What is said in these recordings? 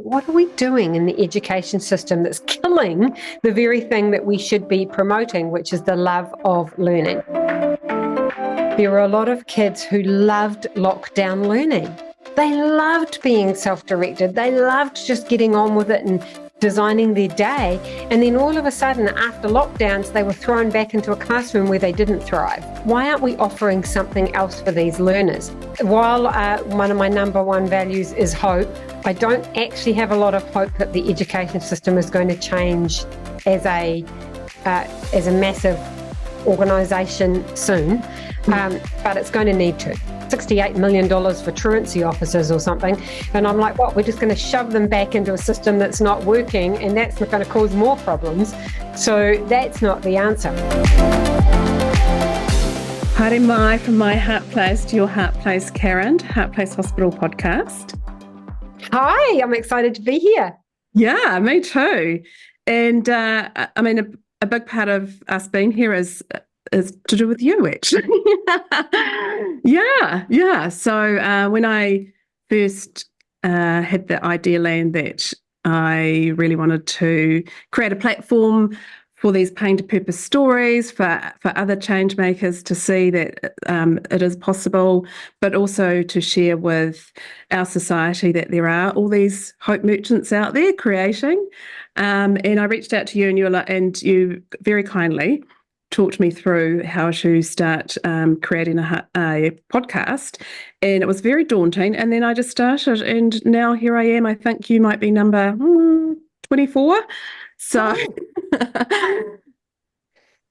what are we doing in the education system that's killing the very thing that we should be promoting, which is the love of learning? There were a lot of kids who loved lockdown learning. They loved being self-directed. They loved just getting on with it and designing their day. And then all of a sudden, after lockdowns, they were thrown back into a classroom where they didn't thrive. Why aren't we offering something else for these learners? While one of my number one values is hope, I don't actually have a lot of hope that the education system is going to change as a massive organisation soon, but it's going to need to. $68 million for truancy officers or something. And I'm like, what? We're just going to shove them back into a system that's not working, and that's not going to cause more problems. So that's not the answer. Haere mai from my heart place to your heart place, Karen, Heart Place Hospital podcast. Hi, I'm excited to be here. Yeah, me too. And I mean, a big part of us being here is to do with you, actually. Yeah. So when I first had the idea land that I really wanted to create a platform for these pain to purpose stories for other change makers to see that it is possible, but also to share with our society that there are all these hope merchants out there creating. And I reached out to you, and you very kindly talked me through how to start creating a podcast, and it was very daunting. And then I just started, and now here I am. I think you might be number 24. So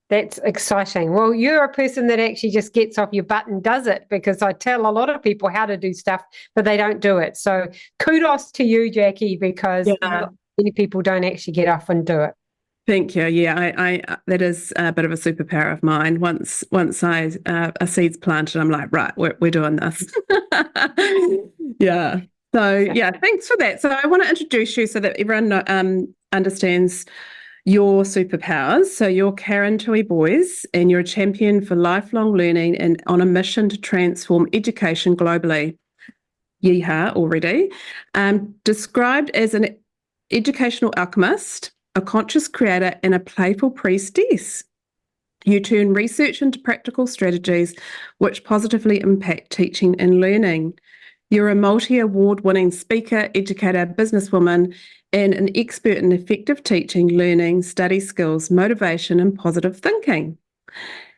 that's exciting. Well, you're a person that actually just gets off your butt and does it, because I tell a lot of people how to do stuff, but they don't do it. So kudos to you, Jackie, because many people don't actually get off and do it. Thank you. Yeah, I that is a bit of a superpower of mine. Once a seed's planted, I'm like, right, we're doing this. Yeah. So yeah, thanks for that. So I want to introduce you so that everyone understands your superpowers. So you're Karen Tui Boyes, and you're a champion for lifelong learning and on a mission to transform education globally. Yeehaw already. Described as an educational alchemist, a conscious creator, and a playful priestess. You turn research into practical strategies which positively impact teaching and learning. You're a multi-award-winning speaker, educator, businesswoman, and an expert in effective teaching, learning, study skills, motivation, and positive thinking.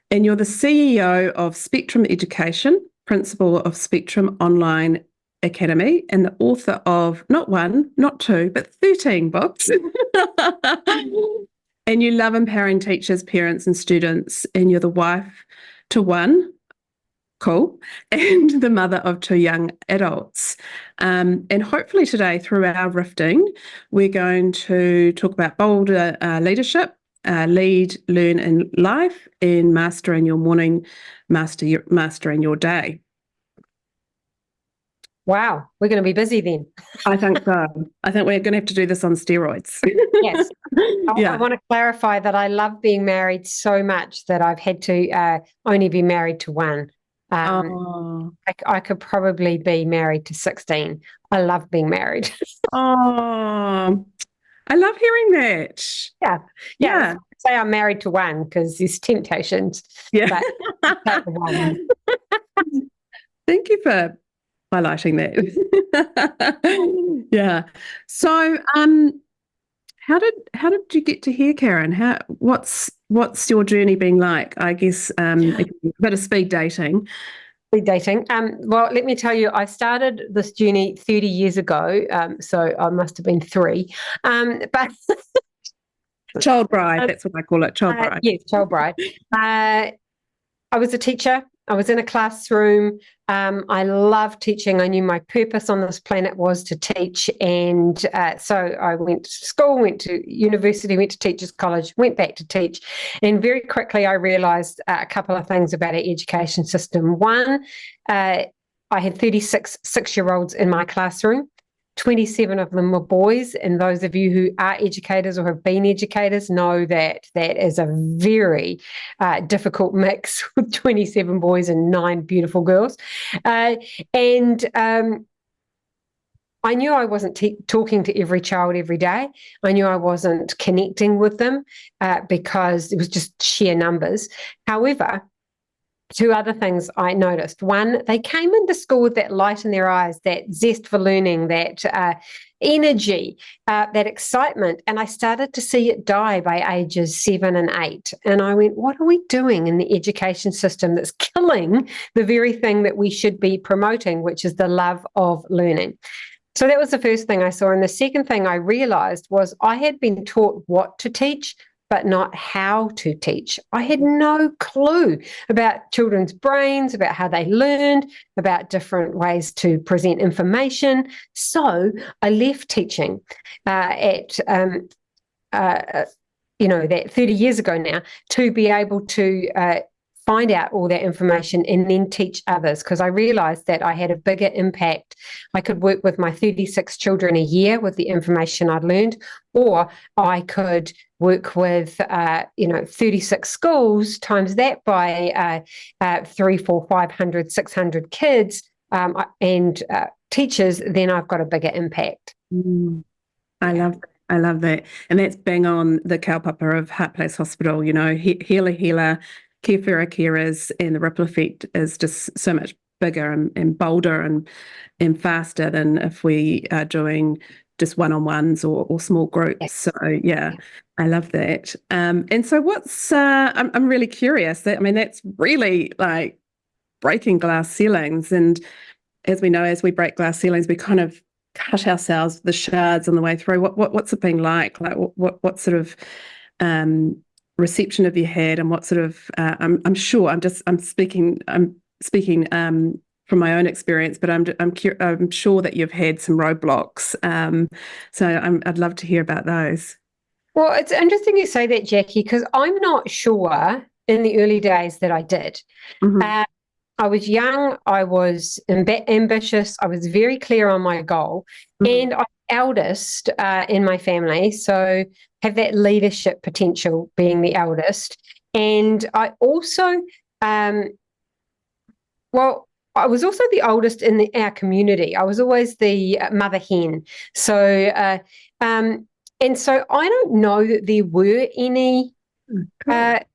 And you're the CEO of Spectrum Education, principal of Spectrum Online Academy, and the author of not one, not two, but 13 books. And you love empowering teachers, parents, and students, and you're the wife to one, cool, and the mother of two young adults. And hopefully today, through our rifting, we're going to talk about bolder leadership, lead, learn in life, and mastering your morning, mastering your day. Wow, we're going to be busy then. I think so. I think we're going to have to do this on steroids. Yes. I want to clarify that I love being married so much that I've had to only be married to one. I could probably be married to 16. I love being married. Oh, I love hearing that. Yeah. Say I'm married to one because there's temptations. Yeah. But one. Thank you for highlighting that. Yeah. So, how did you get to here, Karen? What's your journey been like? I guess a bit of speed dating. Well, let me tell you, I started this journey 30 years ago, so I must have been 3. But child bride, that's what I call it, child bride. Yes, child bride. I was a teacher. I was in a classroom. I loved teaching. I knew my purpose on this planet was to teach. And so I went to school, went to university, went to teachers college, went back to teach. And very quickly I realised a couple of things about our education system. One, I had 36 6-year-olds in my classroom. 27 of them were boys, and those of you who are educators or have been educators know that that is a very difficult mix with 27 boys and 9 beautiful girls. And I knew I wasn't talking to every child every day. I knew I wasn't connecting with them because it was just sheer numbers. However, two other things I noticed. One, they came into school with that light in their eyes, that zest for learning, that energy, that excitement. And I started to see it die by ages 7 and 8. And I went, what are we doing in the education system that's killing the very thing that we should be promoting, which is the love of learning? So that was the first thing I saw. And the second thing I realized was I had been taught what to teach, but not how to teach. I had no clue about children's brains, about how they learned, about different ways to present information. So I left teaching that 30 years ago now, to be able to find out all that information and then teach others, because I realized that I had a bigger impact. I could work with my 36 children a year with the information I'd learned, or I could work with 36 schools, times that by 3, 4, 500, 600 kids and teachers. Then I've got a bigger impact. I love that. And that's bang on the kaupapa of Heart Place Hospital, healer, healer, care carers, and the ripple effect is just so much bigger and bolder and faster than if we are doing just one-on-ones or small groups. Yes. So yeah, I love that. And so what's I'm really curious. That's really like breaking glass ceilings. And as we know, as we break glass ceilings, we kind of cut ourselves the shards on the way through. What's it been like? Like what sort of reception have you had, and what sort of I'm speaking from my own experience, but I'm sure that you've had some roadblocks. So I'd love to hear about those. Well, it's interesting you say that, Jackie, because I'm not sure in the early days that I did. Mm-hmm. I was young, I was ambitious, I was very clear on my goal, and I'm eldest in my family, so have that leadership potential being the eldest. And I also, I was also the oldest in our community. I was always the mother hen. So, and so I don't know that there were any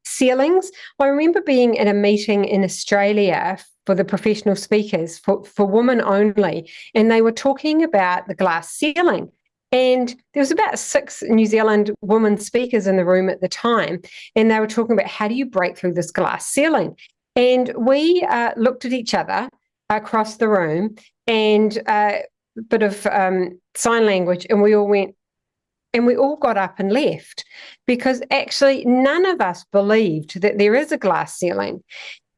ceilings. I remember being at a meeting in Australia for the professional speakers for women only, and they were talking about the glass ceiling. And there was about 6 New Zealand women speakers in the room at the time, and they were talking about how do you break through this glass ceiling. And we looked at each other across the room and a bit of sign language, and we all went, and we all got up and left, because actually none of us believed that there is a glass ceiling.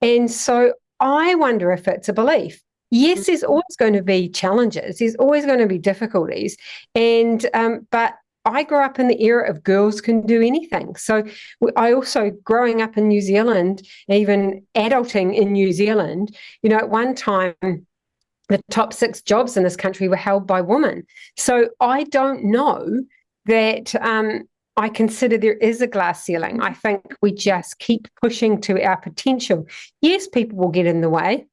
And so I wonder if it's a belief. Yes, there's always going to be challenges. There's always going to be difficulties. And but I grew up in the era of girls can do anything. So I also, growing up in New Zealand, even adulting in New Zealand, at one time, the top 6 jobs in this country were held by women. So I don't know that I consider there is a glass ceiling. I think we just keep pushing to our potential. Yes, people will get in the way.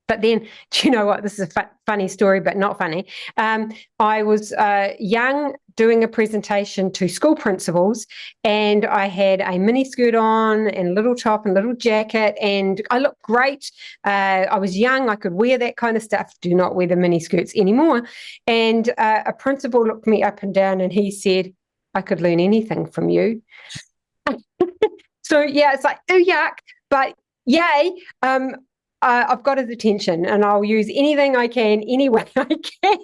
But then, do you know what? This is a funny story, but not funny. I was young, doing a presentation to school principals, and I had a mini skirt on and a little top and a little jacket, and I looked great. I was young. I could wear that kind of stuff. Do not wear the mini skirts anymore. And a principal looked me up and down, and he said, I could learn anything from you. So, yeah, it's like, oh, yuck. But yay. I've got his attention, and I'll use anything I can, any way I can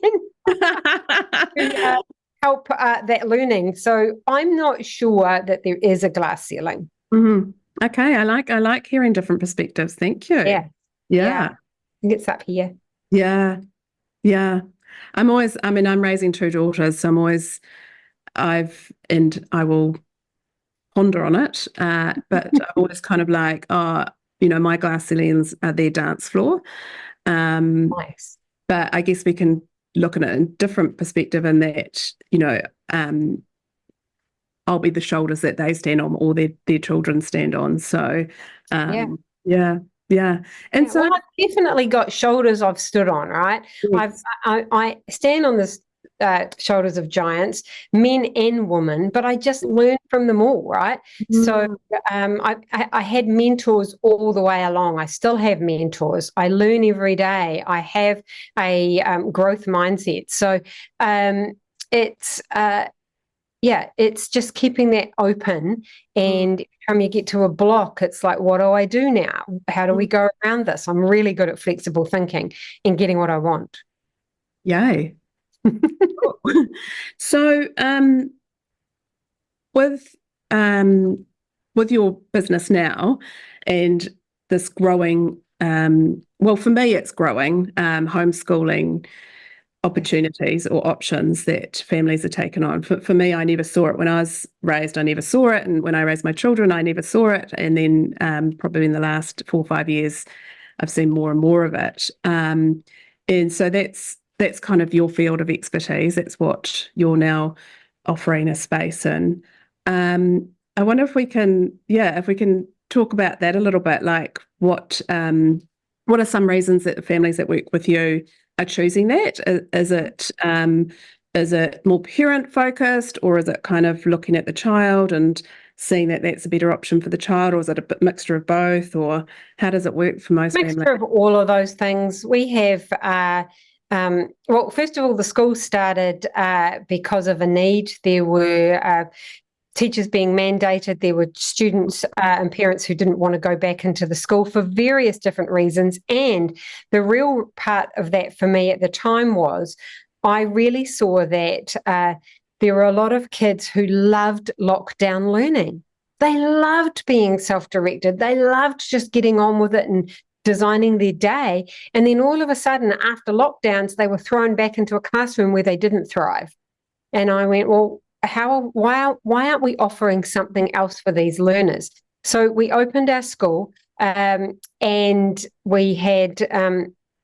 to help that learning. So I'm not sure that there is a glass ceiling. Mm-hmm. Okay, I like hearing different perspectives. Thank you. Yeah. It's up here. Yeah. I'm raising 2 daughters, so I will ponder on it, but I'm always kind of like, my glass ceilings are their dance floor. Nice. But I guess we can look at it in a different perspective, in that, I'll be the shoulders that they stand on, or their children stand on. So, yeah, Yeah. And Yeah, so, well, I've definitely got shoulders I've stood on, right? yes. I stand on the shoulders of giants, men and women, but I just learned from them all, right? So Mm, I had mentors all the way along. I still have mentors. I learn every day. I have a growth mindset. So it's yeah, it's just keeping that open. mm, And every time you get to a block, it's like, what do I do now? How do we mm. go around this? I'm really good at flexible thinking and getting what I want. Yay. So, with um, with your business now and this growing, well, for me, it's growing homeschooling opportunities or options that families are taking on. For me, I never saw it when I was raised. I never saw it, and when I raised my children, I never saw it. And then probably in the last 4 or 5 years, I've seen more and more of it. And so that's kind of your field of expertise. That's what you're now offering a space in. I wonder if we can, yeah, if we can talk about that a little bit, like what are some reasons that the families that work with you are choosing that? Is it more parent focused, or is it kind of looking at the child and seeing that that's a better option for the child, or is it a mixture of both, or how does it work for most families? Mixture of all of those things. We have, well, first of all, the school started because of a need. There were teachers being mandated. There were students and parents who didn't want to go back into the school for various different reasons. And the real part of that for me at the time was I really saw that there were a lot of kids who loved lockdown learning. They loved being self-directed. They loved just getting on with it and designing their day. And then all of a sudden, after lockdowns, they were thrown back into a classroom where they didn't thrive. And I went, well, why aren't we offering something else for these learners? So we opened our school and we had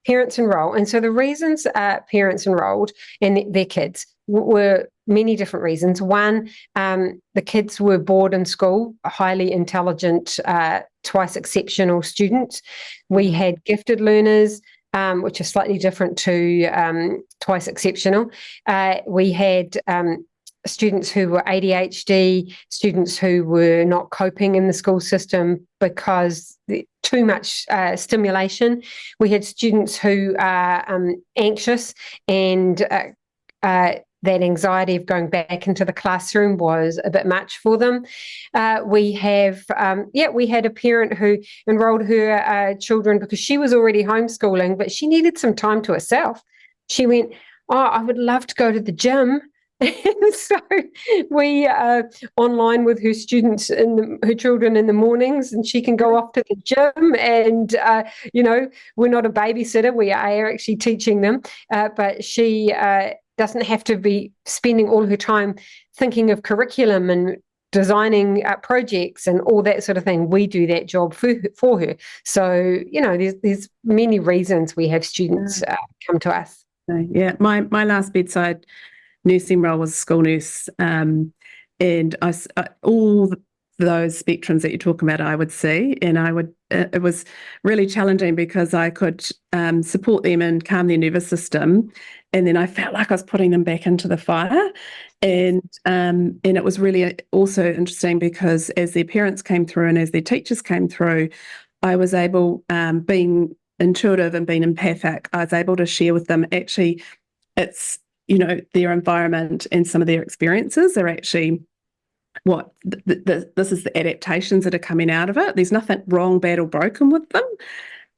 parents enroll. And so the reasons parents enrolled and their kids were many different reasons. One, the kids were bored in school, highly intelligent, twice exceptional students. We had gifted learners, which are slightly different to twice exceptional. We had students who were ADHD, students who were not coping in the school system because too much stimulation. We had students who are anxious and that anxiety of going back into the classroom was a bit much for them. We had a parent who enrolled her children because she was already homeschooling, but she needed some time to herself. She went, oh, I would love to go to the gym. And so we online with her students and her children in the mornings, and she can go off to the gym. And we're not a babysitter; we are actually teaching them. But she doesn't have to be spending all her time thinking of curriculum and designing projects and all that sort of thing. We do that job for her. So there's many reasons we have students come to us. Yeah, my last bedside nursing role was a school nurse, and all those spectrums that you're talking about, I would see, and it was really challenging because I could support them and calm their nervous system, and then I felt like I was putting them back into the fire, and it was really also interesting because as their parents came through and as their teachers came through, I was able, being intuitive and being empathic, I was able to share with them actually it's their environment and some of their experiences are actually what this is the adaptations that are coming out of it. There's nothing wrong, bad, or broken with them.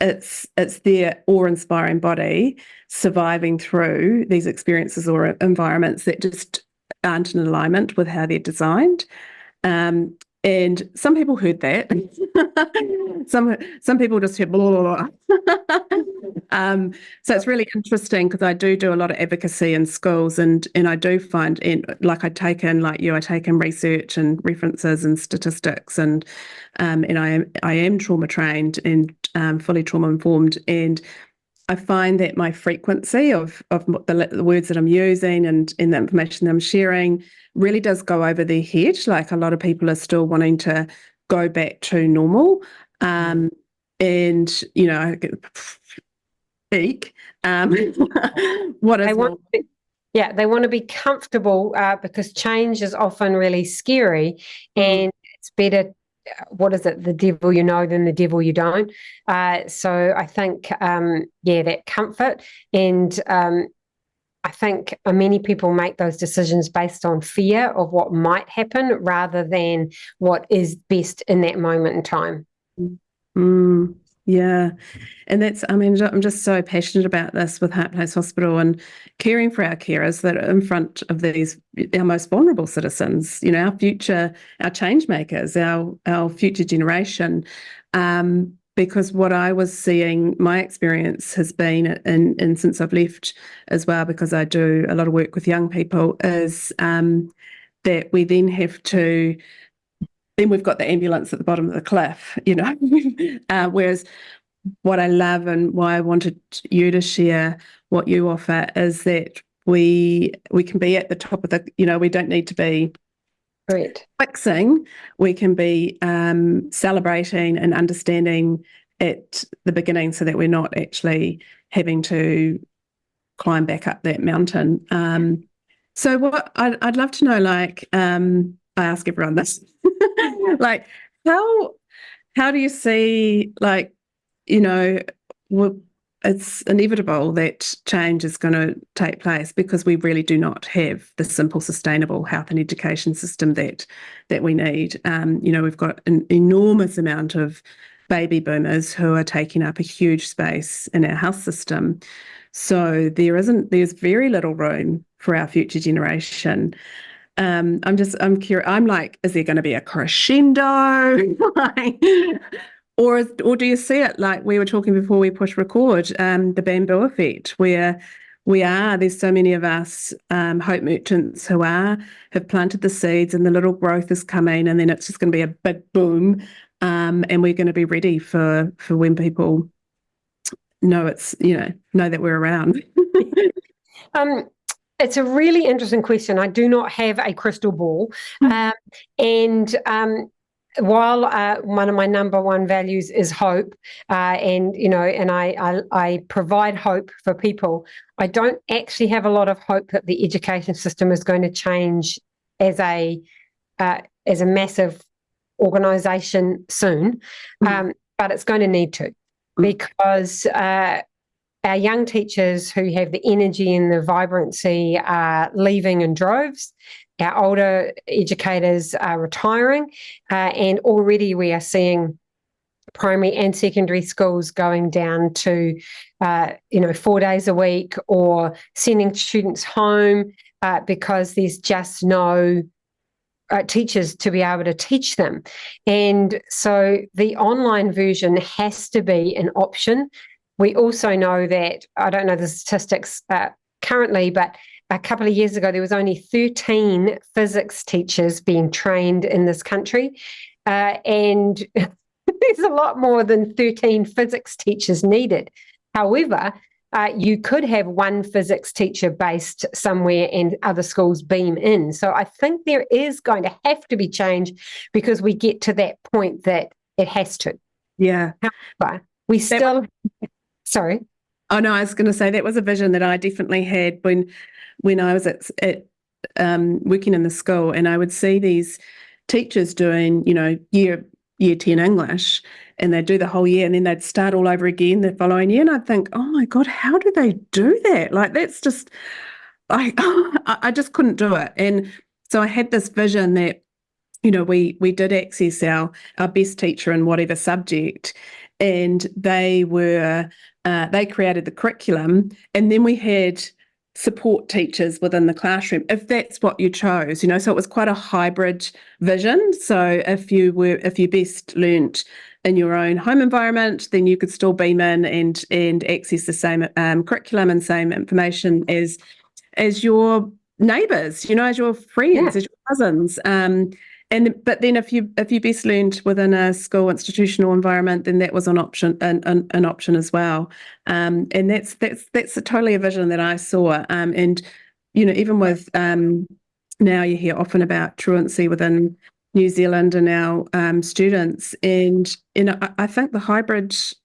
It's their awe-inspiring body surviving through these experiences or environments that just aren't in alignment with how they're designed. And some people heard that. some people just heard blah, blah, blah. So it's really interesting because I do a lot of advocacy in schools, and I do find, and like I take in research and references and statistics, and I am trauma trained and fully trauma informed, and I find that my frequency of the words that I'm using and the information that I'm sharing really does go over their head. Like a lot of people are still wanting to go back to normal. and peak. What is normal? Yeah, they want to be comfortable because change is often really scary, and it's better. What is it? The devil you know than the devil you don't. So I think, that comfort, and I think many people make those decisions based on fear of what might happen rather than what is best in that moment in time. Yeah. And I'm just so passionate about this with Heart Place Hospital and caring for our carers that are in front of our most vulnerable citizens, our future, our change makers, our future generation. Because what I was seeing, my experience has been, and since I've left as well, because I do a lot of work with young people, is that we then have to. Then we've got the ambulance at the bottom of the cliff, whereas what I love and why I wanted you to share what you offer is that we can be at the top of we don't need to be fixing, we can be celebrating and understanding at the beginning so that we're not actually having to climb back up that mountain. So what I'd love to know, I ask everyone this, like how do you see, it's inevitable that change is going to take place because we really do not have the simple, sustainable health and education system that we need. We've got an enormous amount of baby boomers who are taking up a huge space in our health system. So there's very little room for our future generation. I'm curious. I'm like, is there going to be a crescendo? Or do you see it like we were talking before we push record, the bamboo effect, where there's so many of us hope merchants who have planted the seeds and the little growth is coming, and then it's just going to be a big boom, and we're going to be ready for when people know that we're around. It's a really interesting question. I do not have a crystal ball, while one of my number one values is hope, and I provide hope for people, I don't actually have a lot of hope that the education system is going to change as a massive organisation soon, but it's going to need to, because our young teachers who have the energy and the vibrancy are leaving in droves. Our older educators are retiring, and already we are seeing primary and secondary schools going down to, 4 days a week, or sending students home because there's just no teachers to be able to teach them. And so the online version has to be an option. We also know that, I don't know the statistics currently, but a couple of years ago, there was only 13 physics teachers being trained in this country. And there's a lot more than 13 physics teachers needed. However, you could have one physics teacher based somewhere and other schools beam in. So I think there is going to have to be change because we get to that point that it has to. Yeah. However, we still... Sorry. Oh, no, I was going to say that was a vision that I definitely had when I was at working in the school, and I would see these teachers doing, year 10 English, and they'd do the whole year and then they'd start all over again the following year. And I'd think, oh my God, how do they do that? Like, that's just, I just couldn't do it. And so I had this vision that, we did access our best teacher in whatever subject, and they created the curriculum, and then we had support teachers within the classroom if that's what you chose, so it was quite a hybrid vision. So if you best learnt in your own home environment, then you could still beam in and access the same curriculum and same information as your neighbours, as your friends, as your cousins. But then if you best learned within a school institutional environment, then that was an option as well. And that's totally a vision that I saw. And even with now you hear often about truancy within New Zealand and our students, and I think the hybrids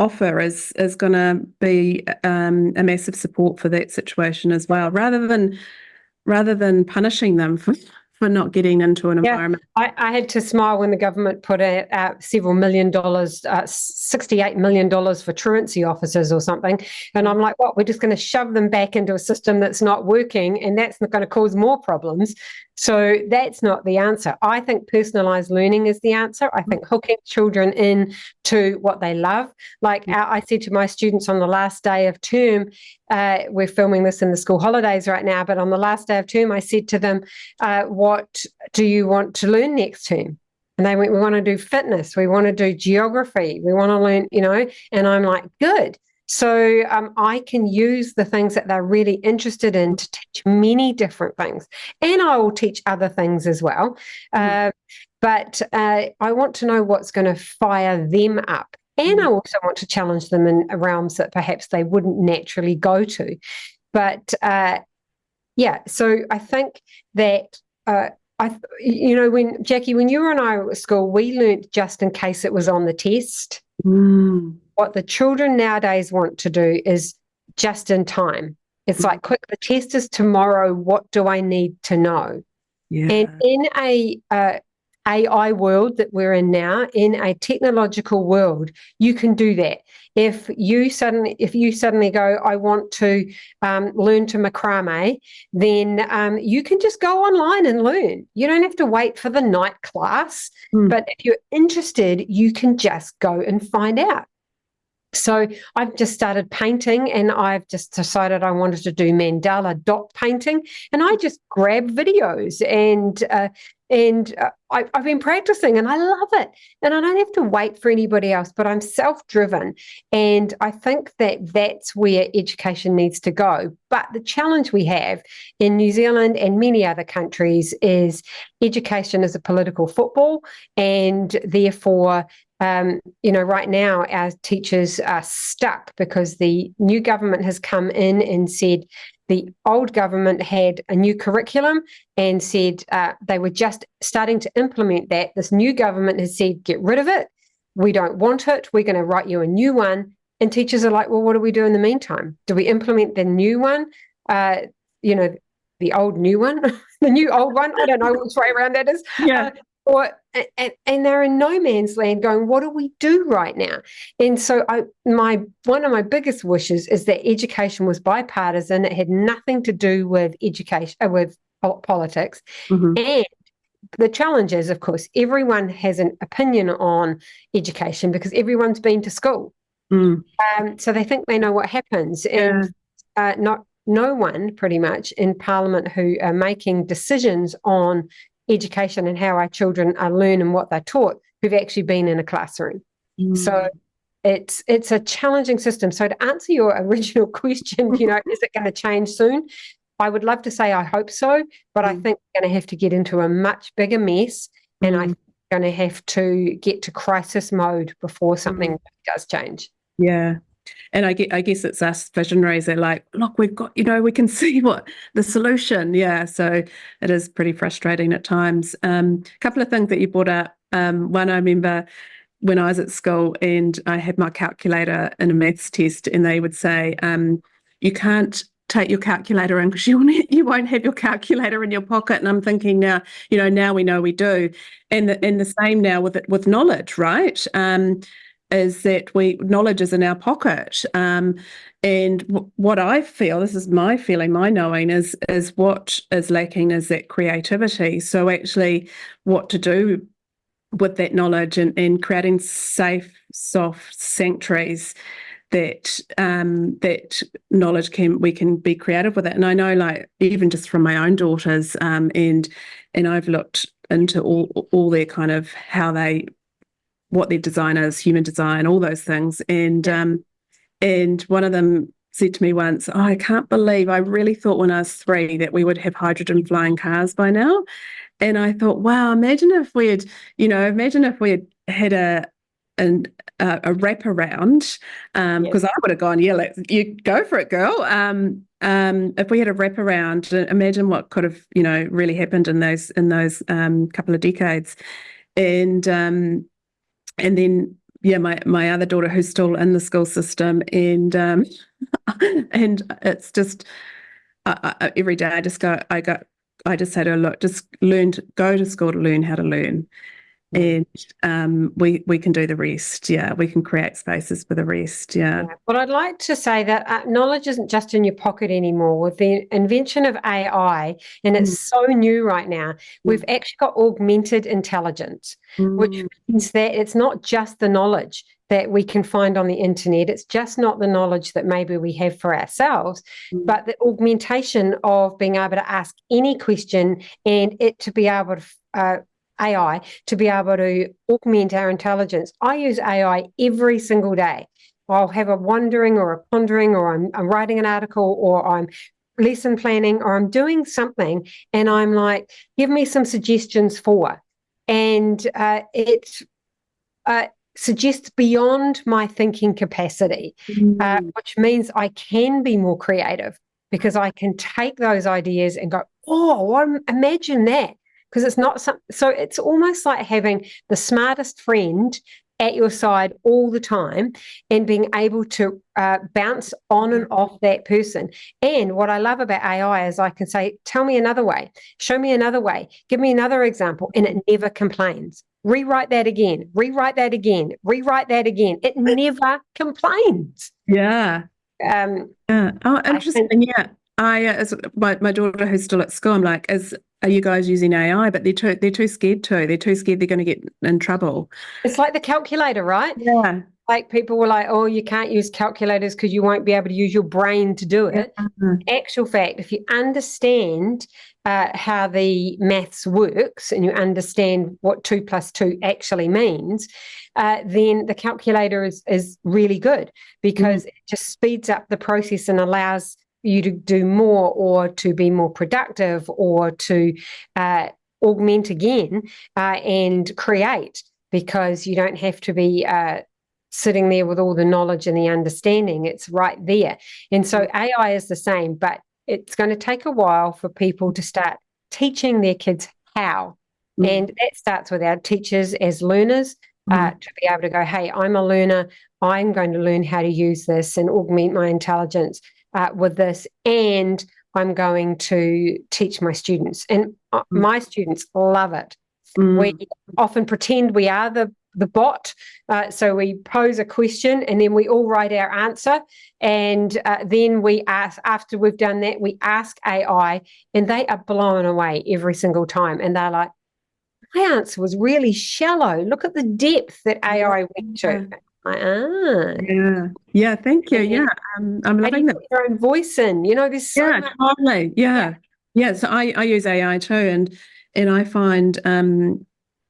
offer is going to be a massive support for that situation as well, rather than punishing them for not getting into an environment. I had to smile when the government put out several $1 million, $68 million for truancy officers or something. And I'm like, what? We're just going to shove them back into a system that's not working, and that's not going to cause more problems. So that's not the answer. I think personalized learning is the answer. I think hooking children in to what they love. Like I said to my students on the last day of term, we're filming this in the school holidays right now, but on the last day of term, I said to them, what do you want to learn next term? And they went, we want to do fitness. We want to do geography. We want to learn, and I'm like, good. So I can use the things that they're really interested in to teach many different things. And I will teach other things as well. But I want to know what's going to fire them up. And I also want to challenge them in realms that perhaps they wouldn't naturally go to. But so I think that when Jackie, when you and I were at school, we learnt just in case it was on the test. What the children nowadays want to do is just in time. It's like, quick, the test is tomorrow. What do I need to know? Yeah. And in a AI world that we're in now, in a technological world, you can do that. If you suddenly go, I want to learn to macrame, then you can just go online and learn. You don't have to wait for the night class. But if you're interested, you can just go and find out. So I've just started painting, and I've just decided I wanted to do mandala dot painting, and I just grab videos and I've been practicing, and I love it. And I don't have to wait for anybody else, but I'm self-driven. And I think that that's where education needs to go. But the challenge we have in New Zealand and many other countries is education is a political football, and therefore right now our teachers are stuck because the new government has come in and said the old government had a new curriculum and said they were just starting to implement that. This new government has said, get rid of it. We don't want it. We're going to write you a new one. And teachers are like, well, what do we do in the meantime? Do we implement the new one? The old new one, the new old one? I don't know which way around that is. Yeah. And they're in no man's land going, what do we do right now? And so one of my biggest wishes is that education was bipartisan. It had nothing to do with education, with politics. And the challenge is, of course, everyone has an opinion on education because everyone's been to school. So they think they know what happens. And no one pretty much in Parliament who are making decisions on education and how our children are learning and what they're taught who've actually been in a classroom. So it's a challenging system. So to answer your original question, is it going to change soon? I would love to say I hope so, but I think we're going to have to get into a much bigger mess, and I think we're going to have to get to crisis mode before something does change. Yeah. And I guess it's us visionaries that like, look, we've got, we can see what the solution. Yeah. So it is pretty frustrating at times. A couple of things that you brought up. One, I remember when I was at school and I had my calculator in a maths test, and they would say, you can't take your calculator in because you won't have your calculator in your pocket. And I'm thinking now, now we know we do. And the same now with knowledge, right? Is that knowledge is in our pocket. And what I feel, this is my feeling, my knowing, is what is lacking is that creativity. So actually what to do with that knowledge and creating safe, soft sanctuaries that knowledge we can be creative with it. And I know, like, even just from my own daughters, and I've looked into all their kind of what their design is, human design, all those things. And one of them said to me once, I can't believe, I really thought when I was 3 that we would have hydrogen flying cars by now. And I thought, wow, imagine if we had had a wraparound, because I would have gone, you go for it, girl. if we had a wraparound, imagine what could have, really happened in those couple of decades. And then my other daughter who's still in the school system, and and it's just every day I just say to her, look, just go to school to learn how to learn. And we can do the rest. Yeah, we can create spaces for the rest. Yeah. But I'd like to say that knowledge isn't just in your pocket anymore. With the invention of AI, and it's so new right now, we've actually got augmented intelligence, which means that it's not just the knowledge that we can find on the internet. It's just not the knowledge that maybe we have for ourselves, but the augmentation of being able to ask any question and it to be able to AI to be able to augment our intelligence. I use AI every single day. I'll have a wondering or a pondering, or I'm writing an article, or I'm lesson planning, or I'm doing something, and I'm like, give me some suggestions for. And it suggests beyond my thinking capacity, which means I can be more creative because I can take those ideas and go, oh, imagine that. Because it's not so it's almost like having the smartest friend at your side all the time and being able to bounce on and off that person. And what I love about AI is I can say, tell me another way, show me another way, give me another example, and it never complains. Rewrite that again, rewrite that again, rewrite that again. It never complains. Yeah. Oh, interesting. As my daughter who's still at school, I'm like, are you guys using AI? But they're too scared to. They're too scared they're going to get in trouble. It's like the calculator, right? Yeah. Like people were like, oh, you can't use calculators because you won't be able to use your brain to do it. Actual fact, if you understand how the maths works and you understand what 2 + 2 actually means, then the calculator is really good because it just speeds up the process and allows you to do more or to be more productive or to augment again and create, because you don't have to be sitting there with all the knowledge and the understanding. It's right there. And so AI is the same, but it's going to take a while for people to start teaching their kids how. And that starts with our teachers as learners to be able to go, hey, I'm a learner. I'm going to learn how to use this and augment my intelligence with this, and I'm going to teach my students. And my students love it. We often pretend we are the bot. So we pose a question and then we all write our answer. And then we ask, after we've done that, we ask AI, and they are blown away every single time. And they're like, my answer was really shallow. Look at the depth that AI went to. Yeah, thank you. Yeah, I'm loving that. Your own voice in, there's so much. Totally. Yeah. So I use AI too, and I find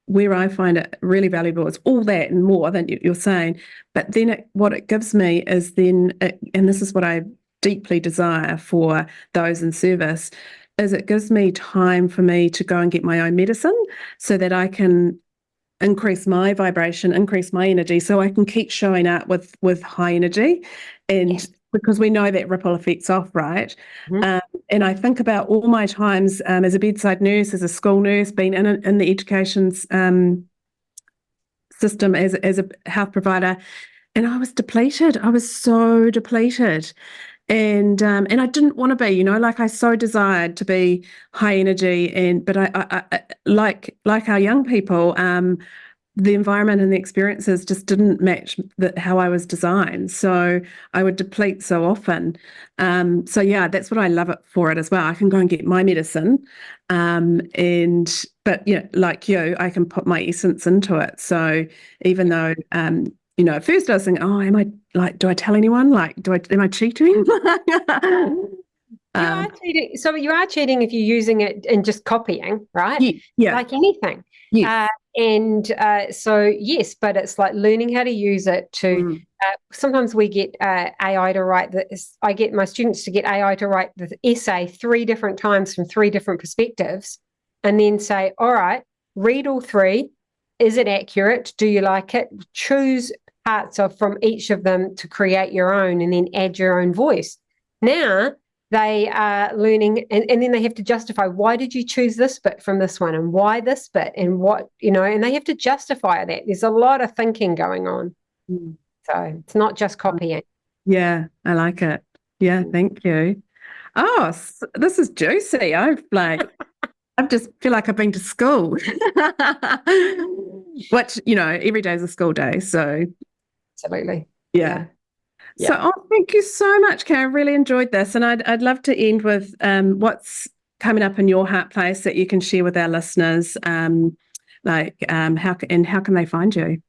where I find it really valuable, it's all that and more than you're saying. But then what it gives me is and this is what I deeply desire for those in service, is it gives me time for me to go and get my own medicine so that I can increase my vibration, increase my energy, so I can keep showing up with high energy. And because we know that ripple effects off, right? And I think about all my times as a bedside nurse, as a school nurse, being in the education system as a health provider, and I was depleted. I was so depleted. And I didn't want to be, like I so desired to be high energy, but I like our young people, the environment and the experiences just didn't match how I was designed. So I would deplete so often. So yeah, that's what I love it for it as well. I can go and get my medicine, but like you, I can put my essence into it. So even though at first I was thinking, oh, am I do I tell anyone? Am I cheating? You are cheating. So you are cheating if you're using it and just copying, right? Yeah. Like anything. Yes. So yes, but it's like learning how to use it to. Sometimes we get AI to write this. I get my students to get AI to write the essay 3 different times from 3 different perspectives, and then say, all right, read all 3. Is it accurate? Do you like it? Choose parts from each of them to create your own, and then add your own voice. Now they are learning, and then they have to justify, why did you choose this bit from this one, and why this bit, and what, and they have to justify that. There's a lot of thinking going on. So it's not just copying. Yeah, I like it. Yeah, thank you. Oh, this is juicy. I just feel like I've been to school. Which, every day is a school day. So Absolutely. yeah. So, thank you so much, Karen. Really enjoyed this. And I'd love to end with what's coming up in your heart place that you can share with our listeners. How can they find you?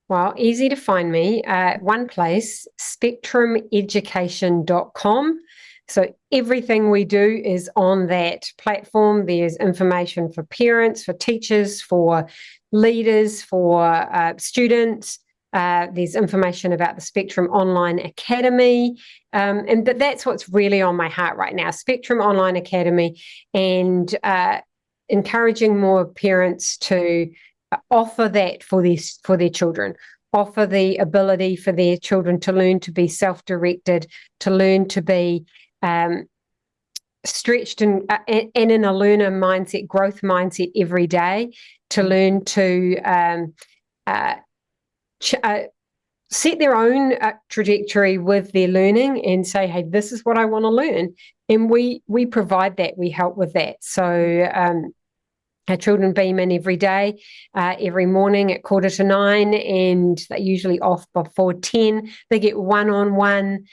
Well, easy to find me. One place, spectrumeducation.com. So everything we do is on that platform. There's information for parents, for teachers, for leaders, for students. There's information about the Spectrum Online Academy. And that's what's really on my heart right now, Spectrum Online Academy, and encouraging more parents to offer that for their children, offer the ability for their children to learn to be self-directed, to learn to be stretched and in a learner mindset, growth mindset every day, to learn to set their own trajectory with their learning and say, hey, this is what I want to learn. And we provide that, we help with that. So our children beam in every day, every morning at 8:45, and they're usually off before 10. They get one-on-one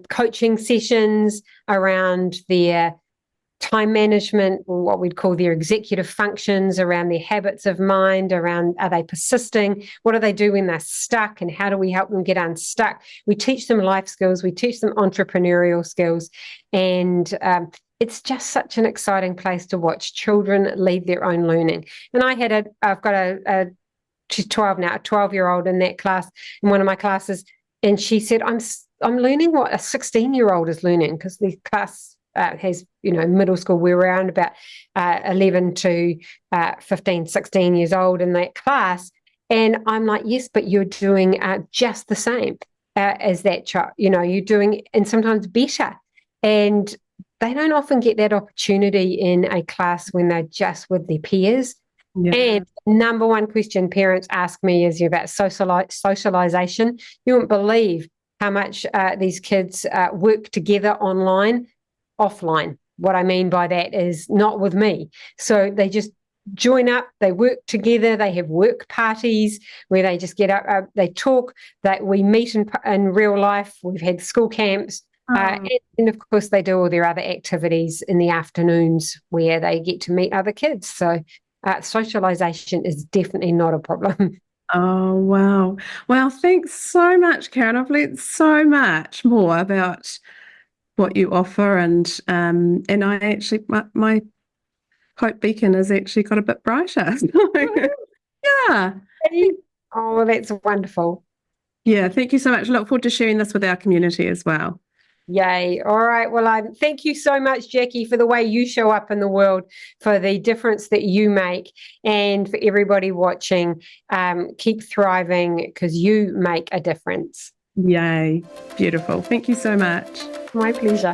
coaching sessions around their time management, or what we'd call their executive functions, around their habits of mind, around, are they persisting? What do they do when they're stuck? And how do we help them get unstuck? We teach them life skills. We teach them entrepreneurial skills. And it's just such an exciting place to watch children lead their own learning. And I've got she's 12 now, a 12-year-old in that class, in one of my classes. And she said, I'm learning what a 16-year-old is learning, because the class has, middle school, we're around about 11 to 15, 16 years old in that class. And I'm like, yes, but you're doing just the same as that child. You're doing, and sometimes better. And they don't often get that opportunity in a class when they're just with their peers. Yeah. And number one question parents ask me is about socialization. You won't believe how much these kids work together online, offline. What I mean by that is not with me. So they just join up, they work together, they have work parties where they just get up, they talk, that we meet in real life. We've had school camps. And of course, they do all their other activities in the afternoons where they get to meet other kids. So socialization is definitely not a problem. Oh, wow. Well, thanks so much, Karen. I've learned so much more about what you offer. And I actually, my hope beacon has actually got a bit brighter. So, yeah. Oh, that's wonderful. Yeah, thank you so much. I look forward to sharing this with our community as well. Yay. All right. Well, thank you so much, Jackie, for the way you show up in the world, for the difference that you make, and for everybody watching. Keep thriving, because you make a difference. Yay. Beautiful. Thank you so much. My pleasure.